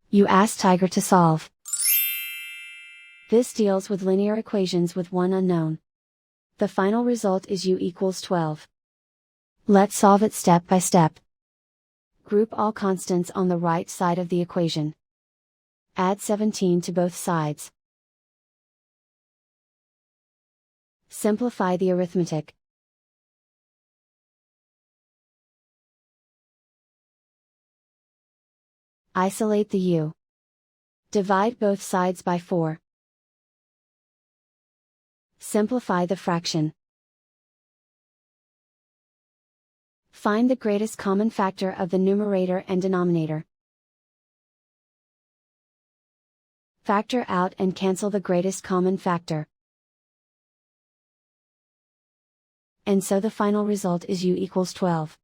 You ask Tiger to solve. This deals with linear equations with one unknown. The final result is u equals 12. Let's solve it step by step. Group all constants on the right side of the equation. Add 17 to both sides. Simplify the arithmetic. Isolate the u. Divide both sides by 4. Simplify the fraction. Find the greatest common factor of the numerator and denominator. Factor out and cancel the greatest common factor. And so the final result is u equals 12.